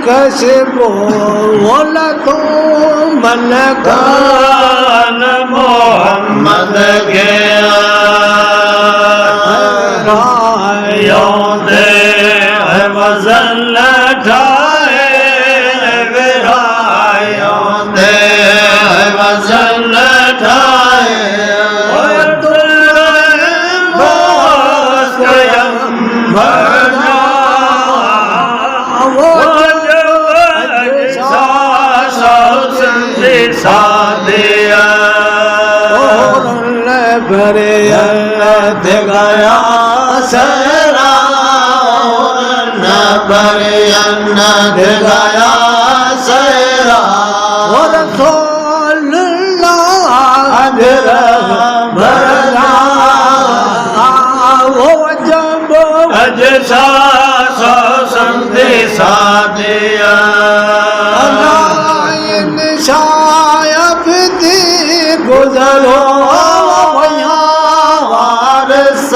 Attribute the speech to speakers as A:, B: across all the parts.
A: कैसे बोला तो मन
B: कान मोहम्मद के योदे वज़न ठाए विरायों दे वज़न ठाए सादिया
A: भरे
B: गया सरा न भरे गया सरा
A: और भरना वो जब
B: अजसा सो संदेशा दिया
A: शायब दी गुजरो
B: वारस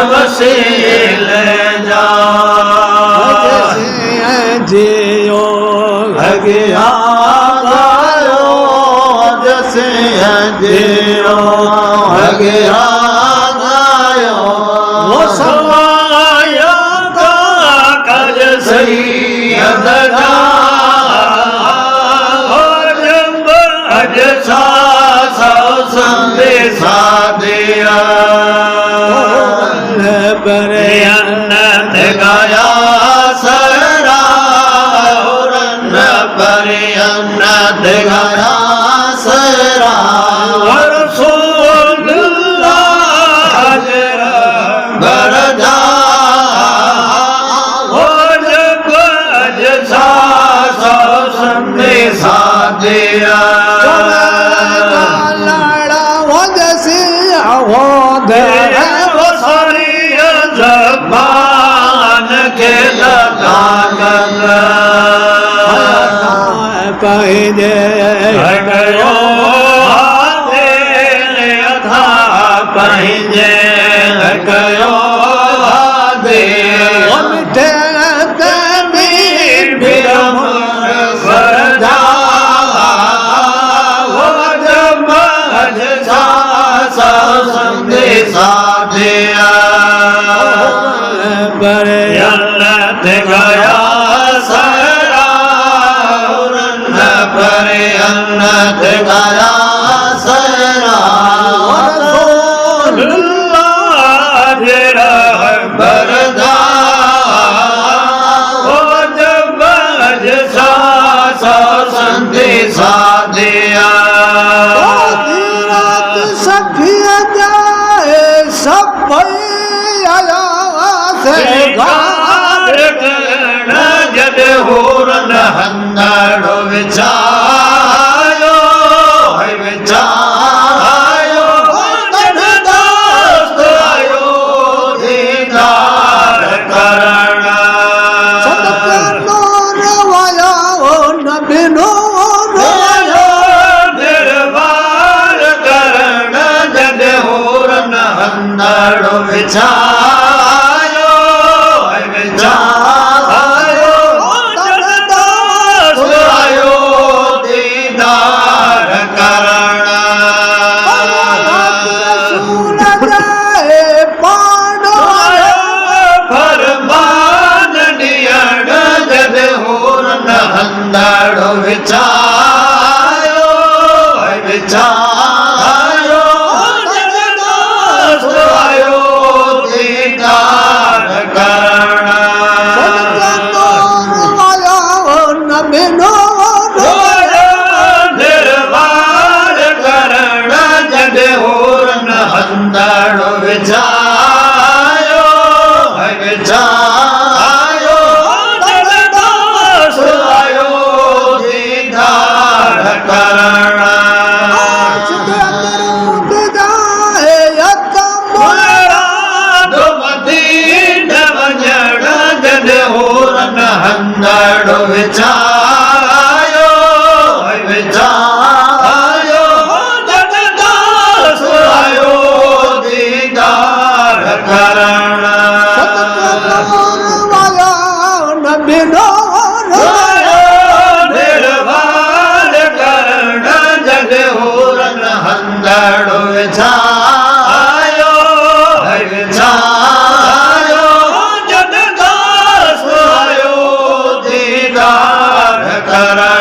B: वसील जा
A: जियो
B: भगिया गायो जैसे जियो भगिया गायो वो समाया का कज सही अदगा अजसा संदेशा दिया
A: बरे
B: अन्नत गाया सरा बरे अन्नत गाया सरा रसूलुल्लाह हजरा बरजा हो जब अजसा संदेशा दिया जबान के लगा
A: पहले
B: गयो था पहले गयो दे
A: मिठे
B: बिरम सरदा वो जब अजसा संदेशा दिया
A: बरे
B: अन्नत गया सरा परे अन्नत गया सरा बरदा हो जब अजसा संदेशा दिया
A: सफिया जाए सब आया से
B: जब होरन हंदड़ो विचायो है विचायो दोस्त आयो दीदार करना
A: सदका नूर वाया ओ नबी नूर वाया
B: दरबार करना जब होरन हंदड़ो विचायो है विचायो आयो दीदार करना फरमान नियण जद होरन हंदड़ो विचायो विचायो आयो दीदार करना दरबार करना जद होरन हंदड़ो विचायो विचायो आयो दीदार करना मदीना वञण जद होरन हंदड़ो विचायो विचायो आयो दीदार करना કરણ